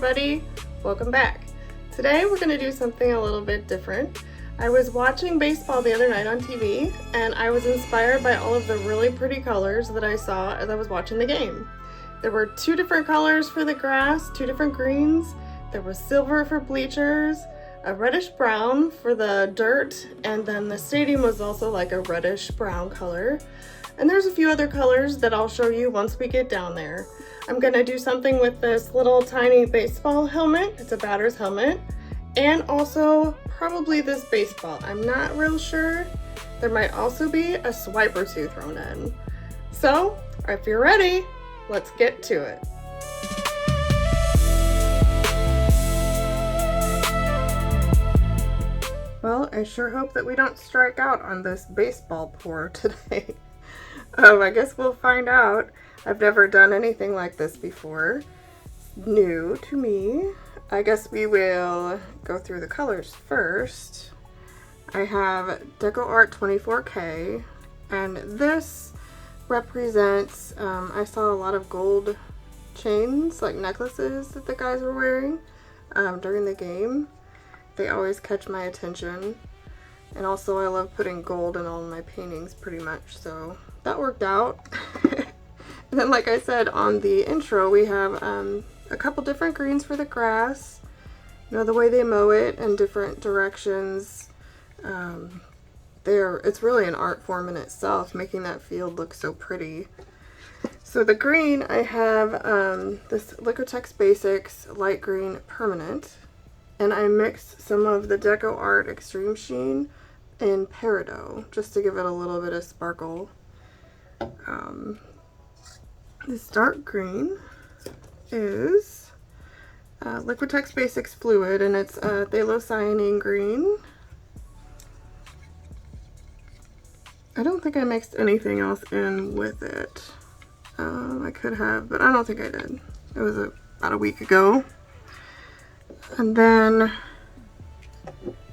everybody, welcome back. Today we're going to do something a little bit different. I was watching baseball the other night on TV and I was inspired by all of the really pretty colors that I saw as I was watching the game. There were two different colors for the grass, two different greens. There was silver for bleachers, a reddish brown for the dirt, and then the stadium was also like a reddish brown color. And there's a few other colors that I'll show you once we get down there. I'm gonna do something with this little tiny baseball helmet. It's a batter's helmet. And also probably this baseball. I'm not real sure. There might also be a swipe or two thrown in. So, if you're ready, let's get to it. Well, I sure hope that we don't strike out on this baseball pour today. I guess we'll find out. I've never done anything like this before. It's new to me. I guess we will go through the colors first. I have Deco Art 24K, and this represents, I saw a lot of gold chains, like necklaces that the guys were wearing during the game. They always catch my attention. And also I love putting gold in all of my paintings pretty much, so that worked out. And then like I said on the intro, we have a couple different greens for the grass. You know, the way they mow it and different directions. It's really an art form in itself, making that field look so pretty. So the green, I have this Liquitex Basics Light Green Permanent. And I mixed some of the Deco Art Extreme Sheen in Peridot, just to give it a little bit of sparkle. This dark green is Liquitex Basics Fluid, and it's Phthalocyanine green. I don't think I mixed anything else in with it. I could have, but I don't think I did. It was about a week ago. And then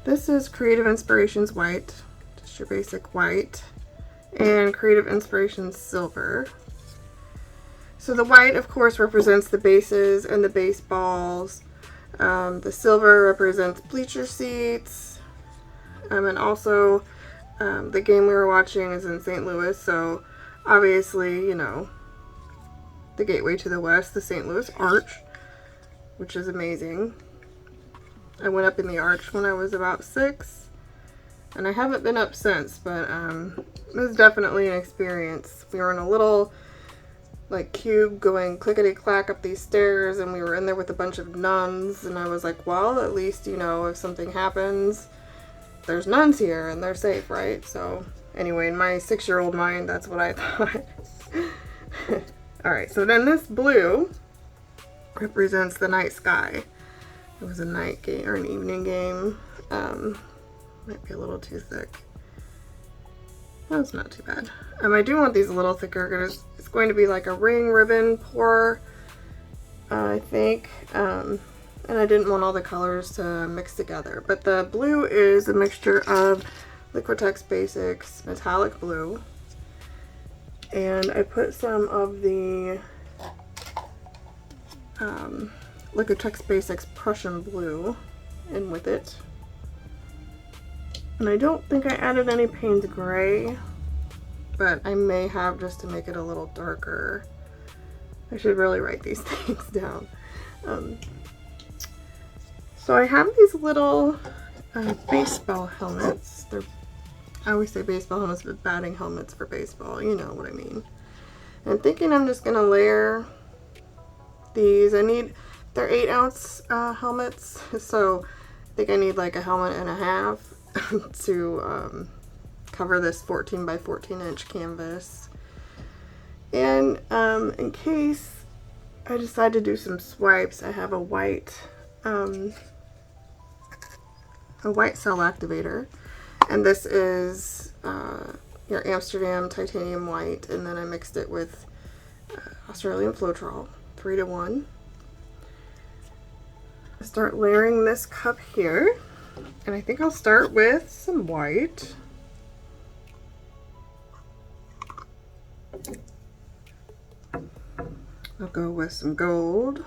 this is Creative Inspirations White, just your basic white, and Creative Inspirations Silver. So the white, of course, represents the bases and the baseballs. The silver represents bleacher seats. And also, the game we were watching is in St. Louis, so obviously, you know, the gateway to the west, the St. Louis Arch, which is amazing. I went up in the arch when I was about 6, and I haven't been up since, but it was definitely an experience. We were in a little like cube going clickety-clack up these stairs, and we were in there with a bunch of nuns, and I was like, well, at least, you know, if something happens, there's nuns here and they're safe, right? So anyway, in my 6-year-old mind, that's what I thought. Alright, so then this blue represents the night sky. It was a night game or an evening game. Might be a little too thick. That's not too bad. I do want these a little thicker because it's going to be like a ring ribbon pour, I think. And I didn't want all the colors to mix together. But the blue is a mixture of Liquitex Basics Metallic Blue. And I put some of the Liquitex Basics Prussian Blue in with it. And I don't think I added any Payne's Gray, but I may have just to make it a little darker. I should really write these things down. So I have these little baseball helmets. I always say baseball helmets, but batting helmets for baseball. You know what I mean. I'm thinking I'm just going to layer these. They're 8-ounce helmets, so I think I need like a helmet and a half to cover this 14 by 14 inch canvas. And in case I decide to do some swipes, I have a white cell activator, and this is your Amsterdam titanium white, and then I mixed it with Australian Floetrol 3-to-1. Start layering this cup here, and I think I'll start with some white. I'll go with some gold.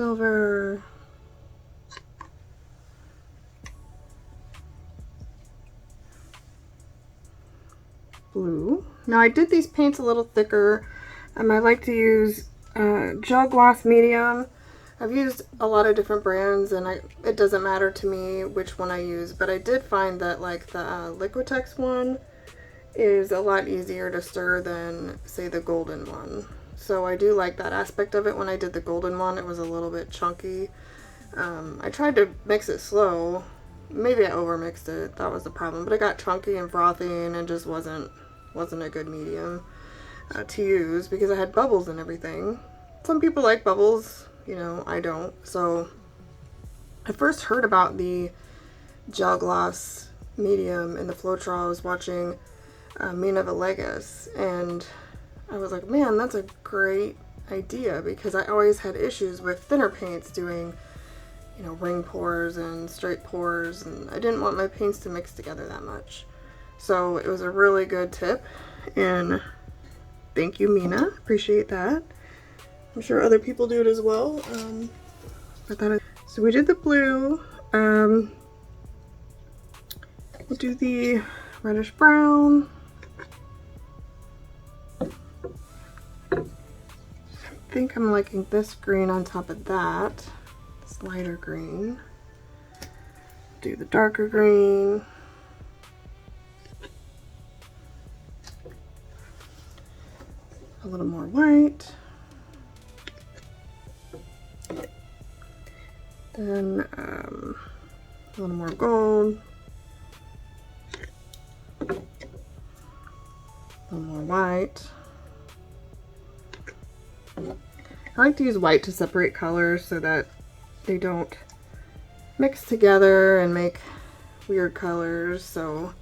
silver, blue. Now I did these paints a little thicker. I like to use gel gloss medium. I've used a lot of different brands, and it doesn't matter to me which one I use, but I did find that like the Liquitex one is a lot easier to stir than say the golden one. So I do like that aspect of it. When I did the golden one, it was a little bit chunky. I tried to mix it slow. Maybe I overmixed it. That was the problem. But it got chunky and frothy, and it just wasn't a good medium to use because I had bubbles and everything. Some people like bubbles, you know, I don't. So I first heard about the gel gloss medium in the Floetrol. I was watching Mina Villegas, and I was like, man, that's a great idea, because I always had issues with thinner paints doing, you know, ring pours and straight pours, and I didn't want my paints to mix together that much. So it was a really good tip, and thank you, Mina. Appreciate that. I'm sure other people do it as well. So we did the blue. We'll do the reddish brown. I think I'm liking this green on top of that. This lighter green. Do the darker green. A little more white. Then a little more gold. A little more white. I like to use white to separate colors so that they don't mix together and make weird colors. So,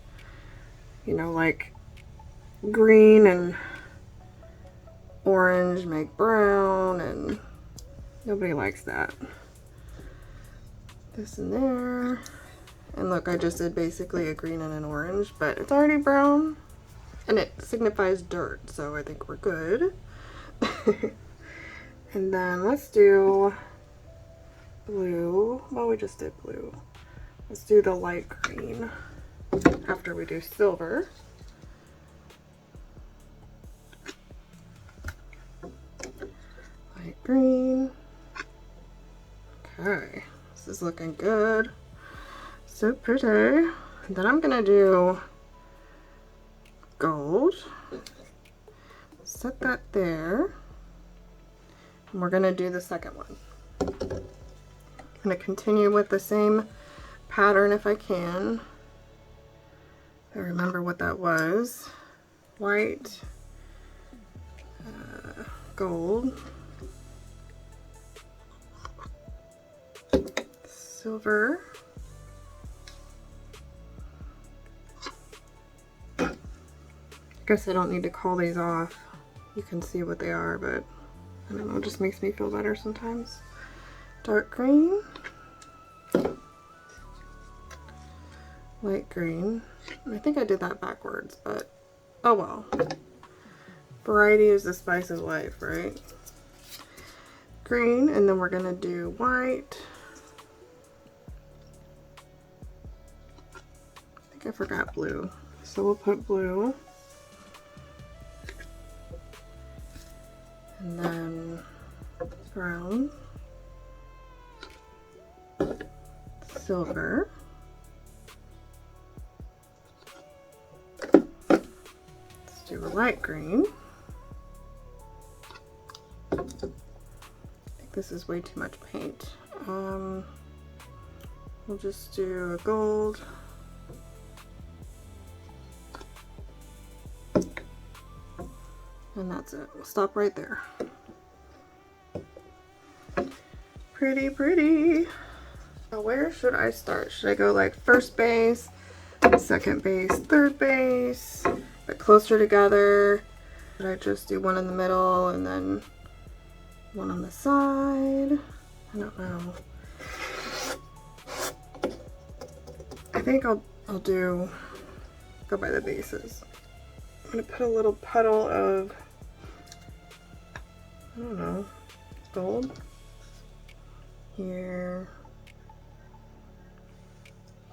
you know, like green and orange make brown, and nobody likes that. This in there. And look, I just did basically a green and an orange, but it's already brown and it signifies dirt, so I think we're good. And then let's do blue. Well, we just did blue. Let's do the light green after we do silver. Light green. Okay, this is looking good. So pretty. And then I'm gonna do gold. Set that there. And we're gonna do the second one. I'm gonna continue with the same pattern if I can. I remember what that was. White, gold, silver, I guess I don't need to call these off. You can see what they are, but I don't know, it just makes me feel better sometimes. Dark green, light green. I think I did that backwards, but oh well. Variety is the spice of life, right? Green, and then we're gonna do white. I think I forgot blue, so we'll put blue. And then brown, silver, let's do a light green. I think this is way too much paint. We'll just do a gold. And that's it. We'll stop right there. Pretty, pretty. Now where should I start? Should I go like first base, second base, third base, but closer together? Should I just do one in the middle and then one on the side? I don't know. I think I'll go by the bases. I'm gonna put a little puddle of, I don't know, gold. here,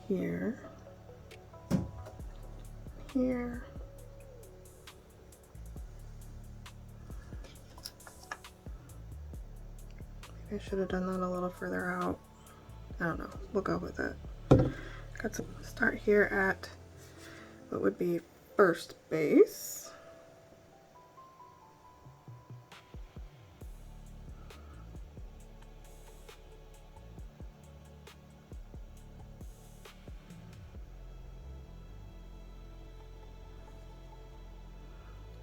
here, here. Maybe I should have done that a little further out. I don't know, we'll go with it. Got to start here at what would be first base.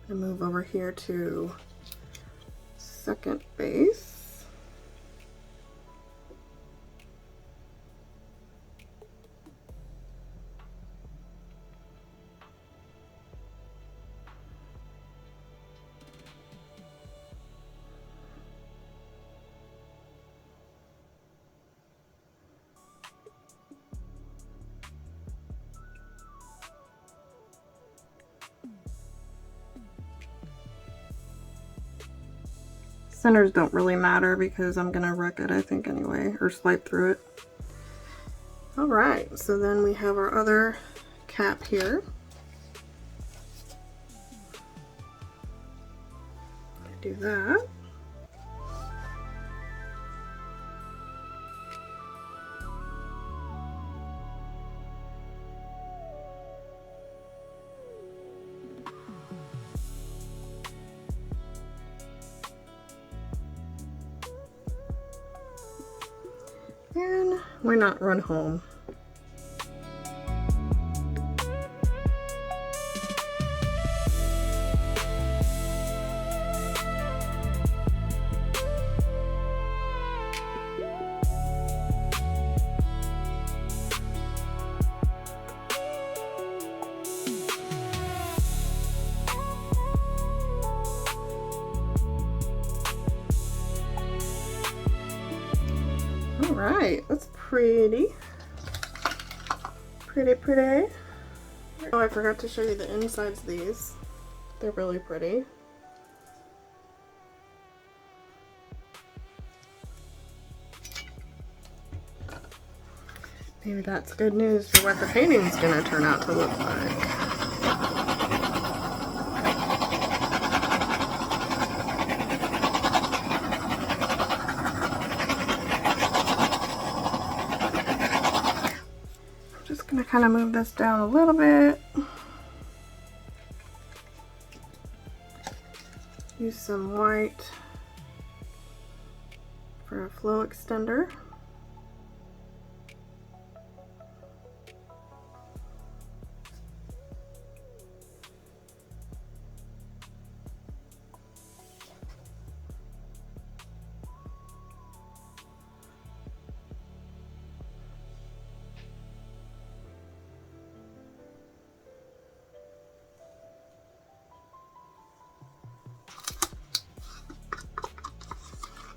And move over here to second base. Centers don't really matter because I'm gonna wreck it, I think, anyway, or swipe through it. All right, so then we have our other cap here. Do that. And why not run home? All right, that's pretty. Pretty. Oh, I forgot to show you the insides of these. They're really pretty. Maybe that's good news for what the painting's gonna turn out to look like. I'm gonna kind of move this down a little bit. Use some white for a flow extender.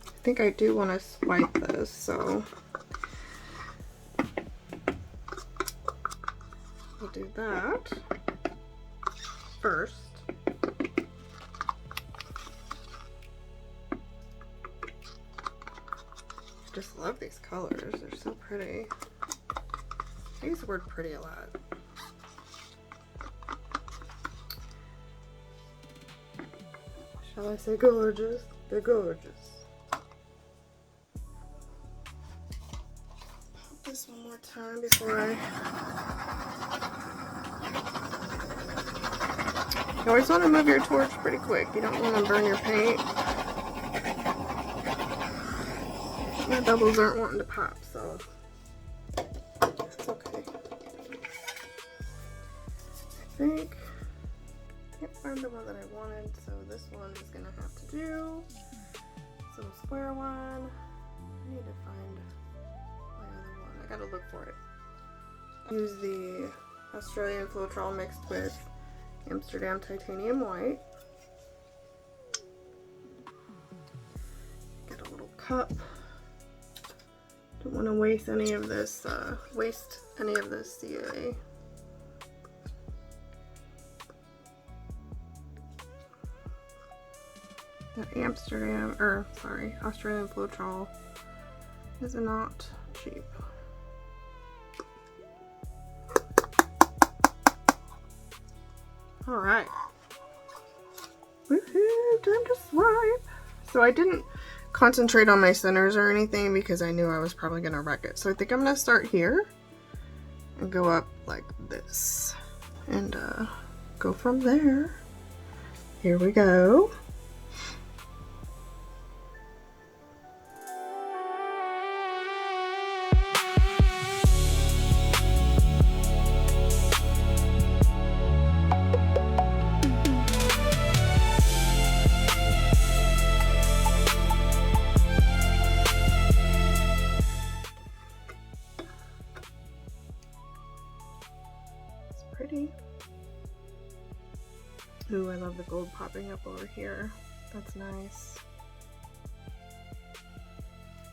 I think I do want to swipe this, so I'll do that first. I just love these colors, they're so pretty. I use the word pretty a lot. Shall I say gorgeous? They're gorgeous. This one more time before I... You always want to move your torch pretty quick. You don't want to burn your paint. My bubbles aren't wanting to pop, so it's okay. I think I can't find the one that I wanted, so this one is gonna have to do. Some square one. I need to find my other one. I gotta look for it. Use the Australian Floetrol mixed with Amsterdam Titanium White. Get a little cup. Don't want to waste any of this. CA. That Australian Floetrol is not cheap. All right. Woohoo, time to swipe. So I didn't concentrate on my centers or anything because I knew I was probably gonna wreck it. So I think I'm gonna start here and go up like this and go from there. Here we go. Pretty. Ooh, I love the gold popping up over here. That's nice.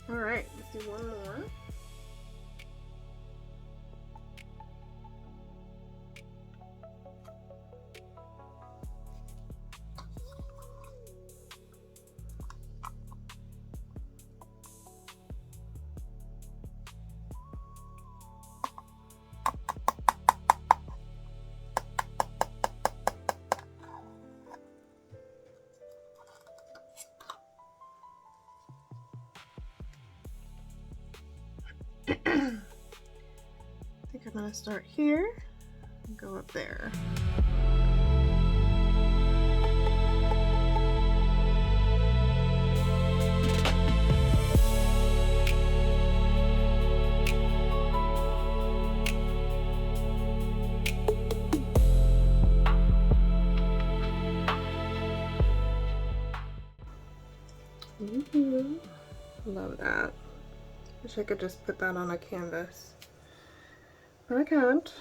All right, let's do one more. I think I'm gonna start here and go up there. Love that. Wish I could just put that on a canvas, but I can't.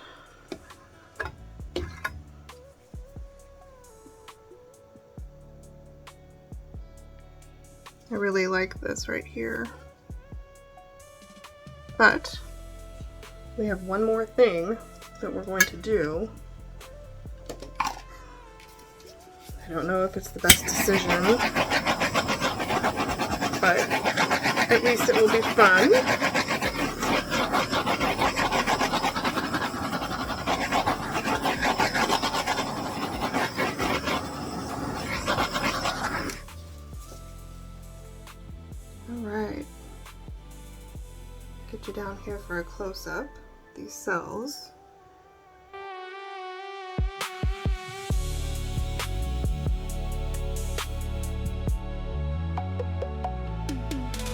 I really like this right here, but we have one more thing that we're going to do. I don't know if it's the best decision, but at least it will be fun. All right. Get you down here for a close-up. These cells.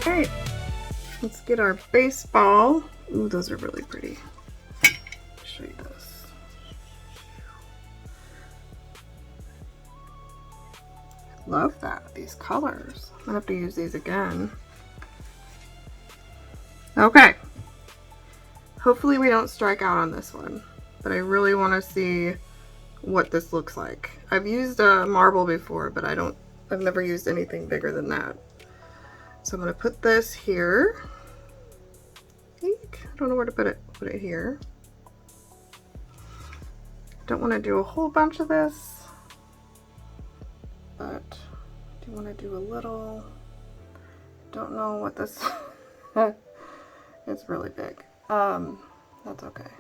Alright, let's get our baseball. Ooh, those are really pretty. I'll show you this. Love that, these colors. I'm gonna have to use these again. Okay. Hopefully we don't strike out on this one, but I really want to see what this looks like. I've used a marble before, but I've never used anything bigger than that. So I'm going to put this here. I don't know where to put it. Put it here. Don't want to do a whole bunch of this, but I do want to do a little. Don't know what this. It's really big. That's okay.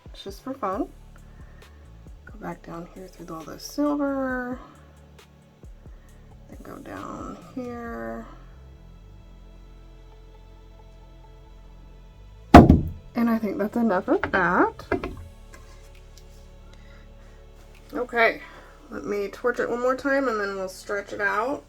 It's just for fun. Go back down here through all this silver. Then go down here. And I think that's enough of that. Okay, let me torch it one more time and then we'll stretch it out.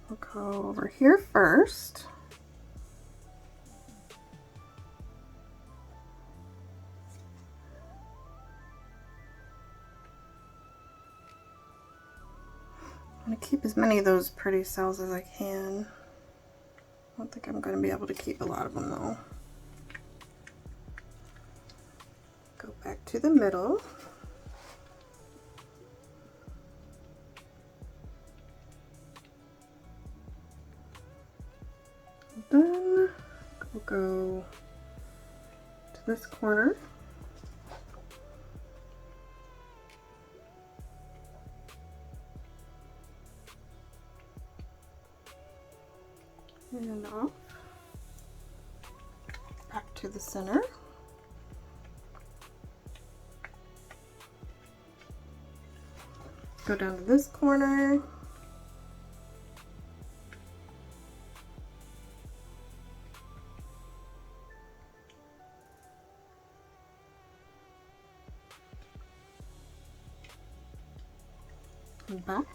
I'll go over here first. I'm going to keep as many of those pretty cells as I can. I don't think I'm going to be able to keep a lot of them though. Go back to the middle. Then we'll go to this corner. And off. Back to the center. Go down to this corner. And back.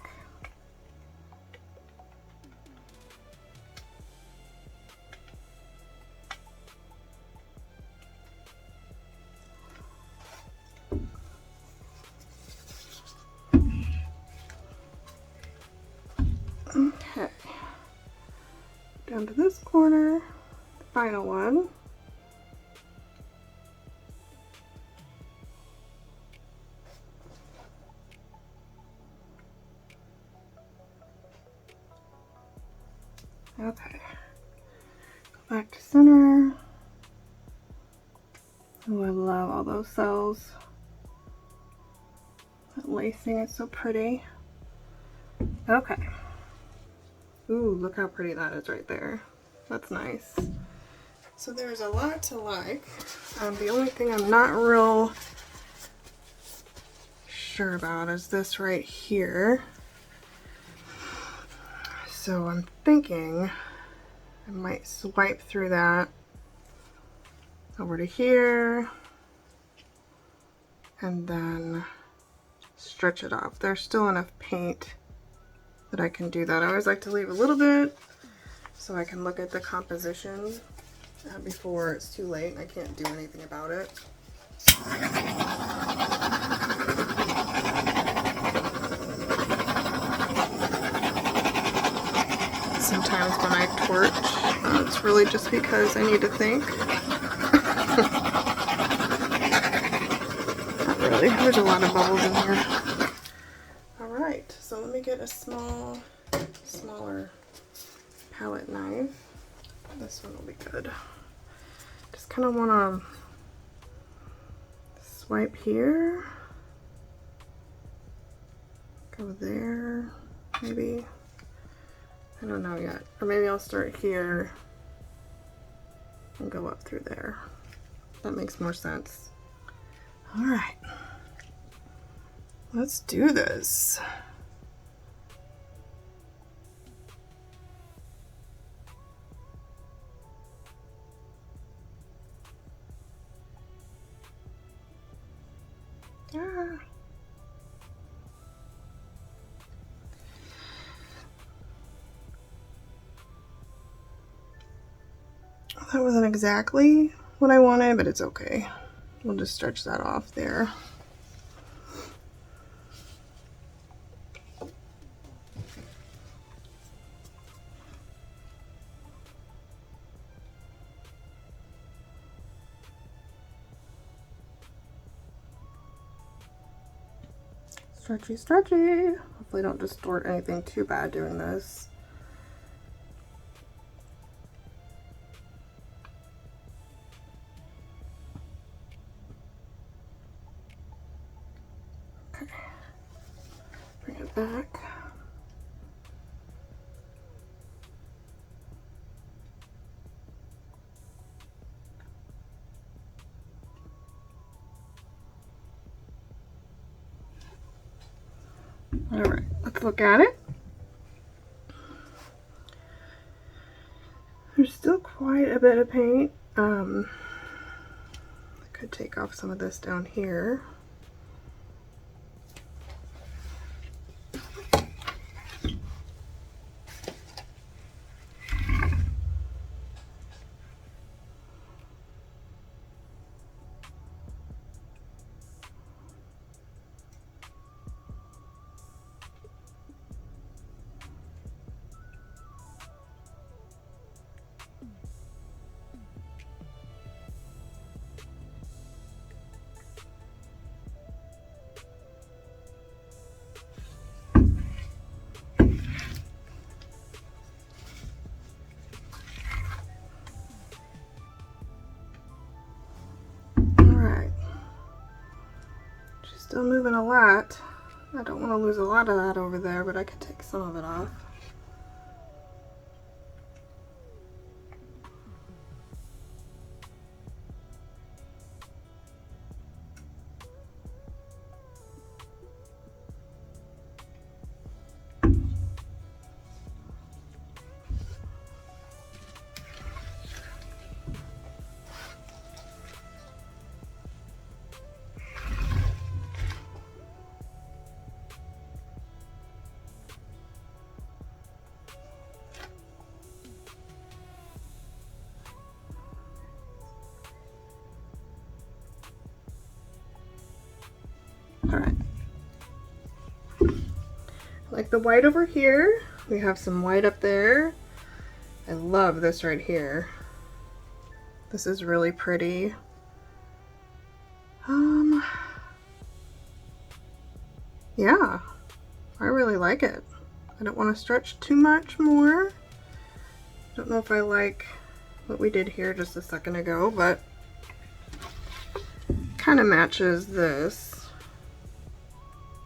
Okay, down to this corner, the final one. Okay, go back to center. Oh, I love all those cells. That lacing is so pretty. Okay. Ooh, look how pretty that is right there. That's nice. So there's a lot to like. The only thing I'm not real sure about is this right here. So I'm thinking I might swipe through that over to here and then stretch it off. There's still enough paint that I can do that. I always like to leave a little bit so I can look at the composition before it's too late and I can't do anything about it. Sometimes when I torch, it's really just because I need to think. Not really. There's a lot of bubbles in here. Alright, so let me get a smaller palette knife. This one will be good. Just kind of want to swipe here. Go there, maybe. I don't know yet. Or maybe I'll start here and go up through there. That makes more sense. Alright. Let's do this. Ah. That wasn't exactly what I wanted, but it's okay. We'll just stretch that off there. Stretchy, stretchy. Hopefully don't distort anything too bad doing this. Okay. Bring it back. All right, let's look at it. There's still quite a bit of paint. I could take off some of this down here. moving a lot. I don't want to lose a lot of that over there, but I could take some of it off. All right. Like the white over here. We have some white up there. I love this right here. This is really pretty. Yeah, I really like it. I don't want to stretch too much more. Don't know if I like what we did here just a second ago, but kind of matches this.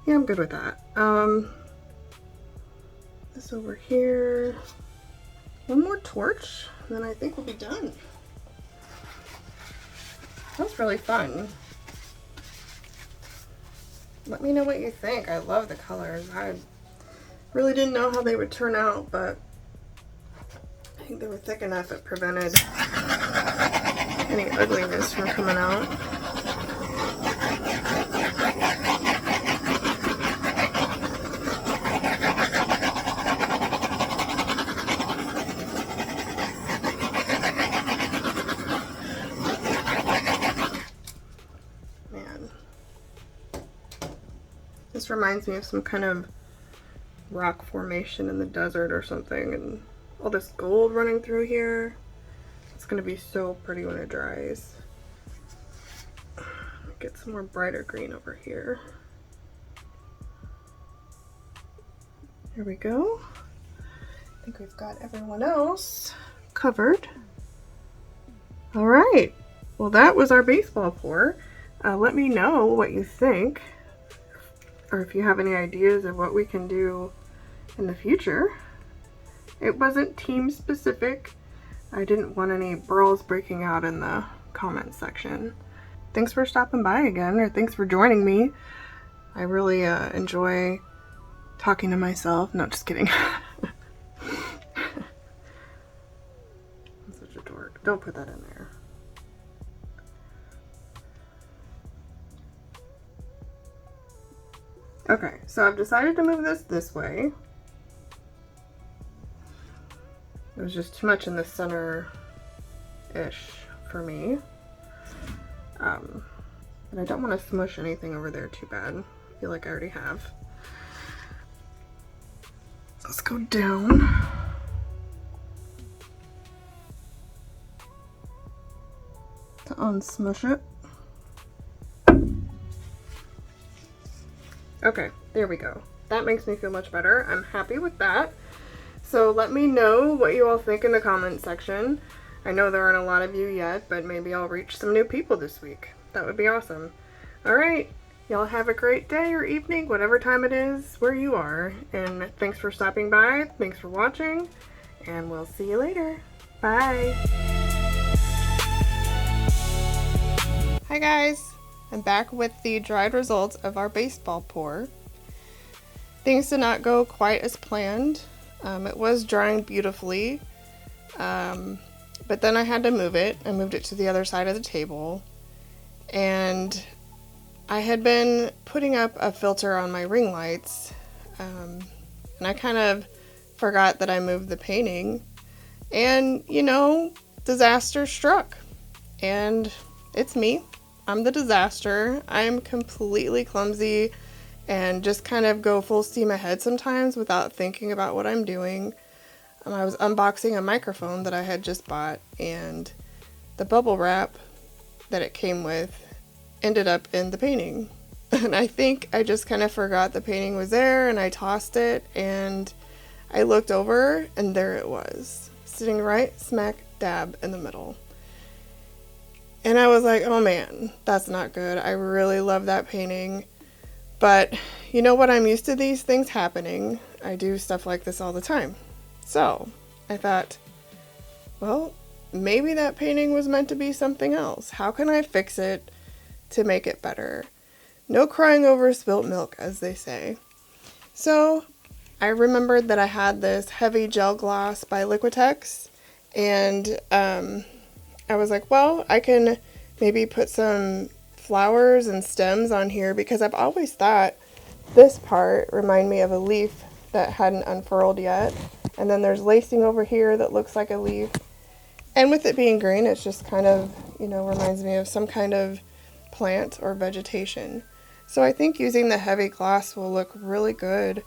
Yeah, I'm good with that. This over here. One more torch, and then I think we'll be done. That was really fun. Let me know what you think. I love the colors. I really didn't know how they would turn out, but I think they were thick enough it prevented any ugliness from coming out. This reminds me of some kind of rock formation in the desert or something, and all this gold running through here. It's gonna be so pretty when it dries. Get some more brighter green over here. Here we go. I think we've got everyone else covered. All right, well that was our baseball pour. Let me know what you think, or if you have any ideas of what we can do in the future. It wasn't team specific. I didn't want any brawls breaking out in the comment section. Thanks for stopping by again, or thanks for joining me. I really enjoy talking to myself. No, just kidding. I'm such a dork. Don't put that in there. Okay, so I've decided to move this way. It was just too much in the center-ish for me. But I don't want to smush anything over there too bad. I feel like I already have. Let's go down. To unsmush it. Okay, there we go. That makes me feel much better. I'm happy with that. So let me know what you all think in the comment section. I know there aren't a lot of you yet, but maybe I'll reach some new people this week. That would be awesome. All right, y'all have a great day or evening, whatever time it is where you are. And thanks for stopping by. Thanks for watching, and we'll see you later. Bye. Hi guys. I'm back with the dried results of our baseball pour. Things did not go quite as planned. It was drying beautifully, but then I had to move it. I moved it to the other side of the table, and I had been putting up a filter on my ring lights, and I kind of forgot that I moved the painting, and you know, disaster struck, and it's me. I'm the disaster. I'm completely clumsy and just kind of go full steam ahead sometimes without thinking about what I'm doing. I was unboxing a microphone that I had just bought, and the bubble wrap that it came with ended up in the painting. And I think I just kind of forgot the painting was there, and I tossed it, and I looked over, and there it was, sitting right smack dab in the middle. And I was like, oh man, that's not good. I really love that painting, But you know what? I'm used to these things happening. I do stuff like this all the time. So I thought, well, maybe that painting was meant to be something else. How can I fix it to make it better? No crying over spilt milk, as they say. So I remembered that I had this heavy gel gloss by Liquitex, and I was like, well, I can maybe put some flowers and stems on here, because I've always thought this part reminded me of a leaf that hadn't unfurled yet. And then there's lacing over here that looks like a leaf. And with it being green, it's just kind of, you know, reminds me of some kind of plant or vegetation. So I think using the heavy gloss will look really good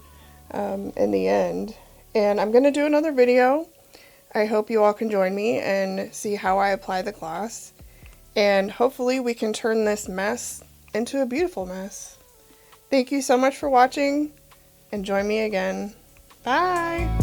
in the end. And I'm going to do another video. I hope you all can join me and see how I apply the gloss. And hopefully we can turn this mess into a beautiful mess. Thank you so much for watching, and join me again. Bye!